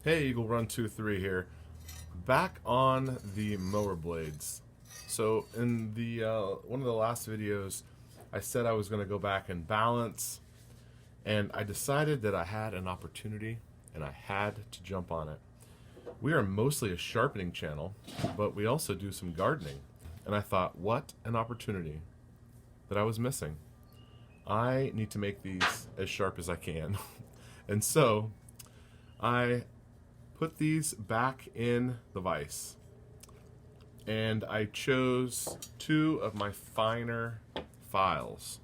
Hey, Eagle Run 23 here. Back on the mower blades. So in the one of the last videos, I said I was going to go back and balance, and I decided that I had an opportunity and I had to jump on it. We are mostly a sharpening channel, but we also do some gardening. And I thought, what an opportunity that I was missing. I need to make these as sharp as I can. And so I put these back in the vise, and I chose two of my finer files.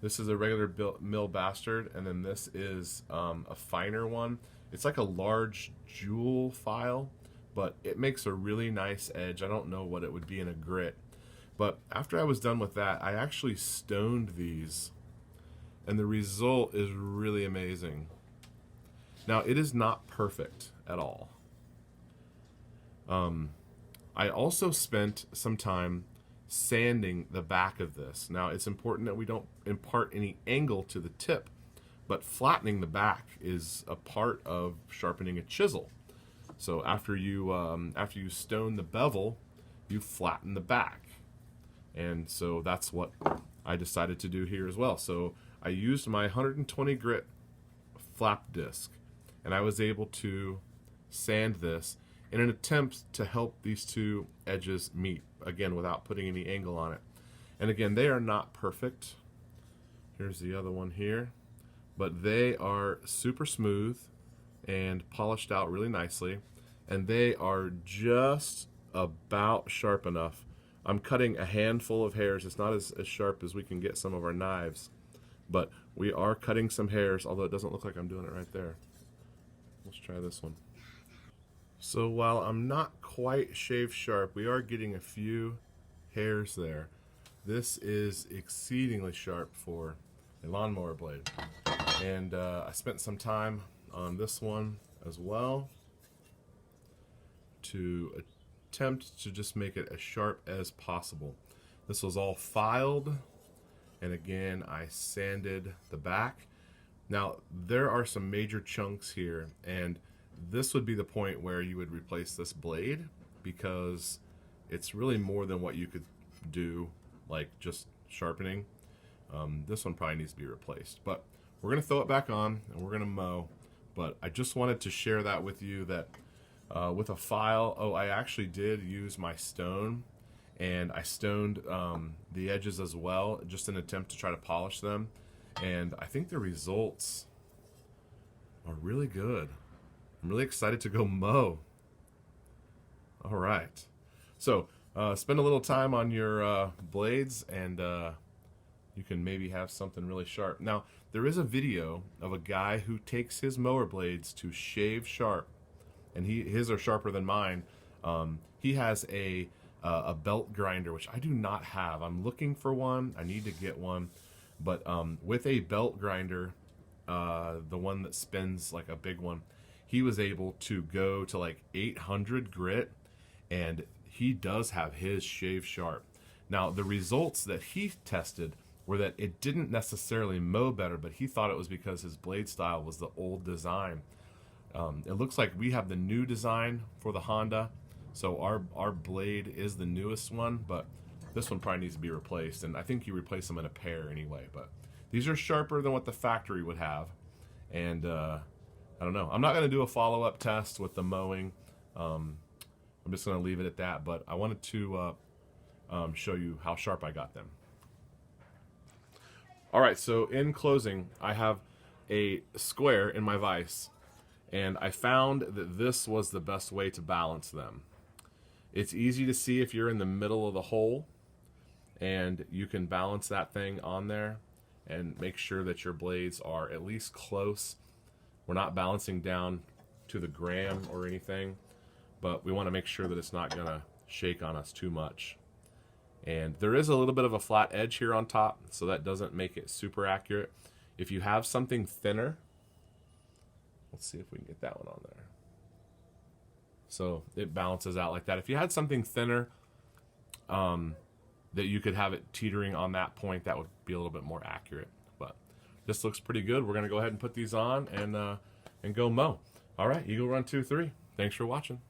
This is a regular mill bastard, and then this is a finer one. It's like a large jewel file, but it makes a really nice edge. I don't know what it would be in a grit, but after I was done with that, I actually stoned these, and the result is really amazing. Now, it is not perfect at all. I also spent some time sanding the back of this. Now, it's important that we don't impart any angle to the tip, but flattening the back is a part of sharpening a chisel. So after you stone the bevel, you flatten the back. And so that's what I decided to do here as well. So I used my 120 grit flap disc, and I was able to sand this in an attempt to help these two edges meet, again, without putting any angle on it. And again, they are not perfect. Here's the other one here. But they are super smooth and polished out really nicely, and they are just about sharp enough. I'm cutting a handful of hairs. It's not as sharp as we can get some of our knives, but we are cutting some hairs, although it doesn't look like I'm doing it right there. Let's try this one. So while I'm not quite shave sharp, we are getting a few hairs there. This is exceedingly sharp for a lawnmower blade. And I spent some time on this one as well to attempt to just make it as sharp as possible. This was all filed, and again, I sanded the back. Now, there are some major chunks here, and this would be the point where you would replace this blade, because it's really more than what you could do, like just sharpening. This one probably needs to be replaced, but we're going to throw it back on and we're going to mow. But I just wanted to share that with you, that with a file, I actually did use my stone, and I stoned the edges as well, just in an attempt to try to polish them. And I think the results are really good. I'm really excited to go mow. All right. So spend a little time on your blades, and you can maybe have something really sharp. Now, there is a video of a guy who takes his mower blades to shave sharp, and his are sharper than mine. He has a belt grinder, which I do not have. I'm looking for one. I need to get one. But with a belt grinder, the one that spins like a big one, he was able to go to like 800 grit, and he does have his shave sharp. Now, the results that he tested were that it didn't necessarily mow better, but he thought it was because his blade style was the old design. It looks like we have the new design for the Honda, so our blade is the newest one, but this one probably needs to be replaced, and I think you replace them in a pair anyway. But these are sharper than what the factory would have, and I don't know. I'm not going to do a follow-up test with the mowing. I'm just going to leave it at that, but I wanted to show you how sharp I got them. All right, so in closing, I have a square in my vise, and I found that this was the best way to balance them. It's easy to see if you're in the middle of the hole, and you can balance that thing on there and make sure that your blades are at least close. We're not balancing down to the gram or anything, but we want to make sure that it's not going to shake on us too much. And there is a little bit of a flat edge here on top, so that doesn't make it super accurate. If you have something thinner, let's see if we can get that one on there. So it balances out like that. If you had something thinner, that you could have it teetering on that point, that would be a little bit more accurate. But this looks pretty good. We're going to go ahead and put these on and go mow. All right, Eagle Run 2-3. Thanks for watching.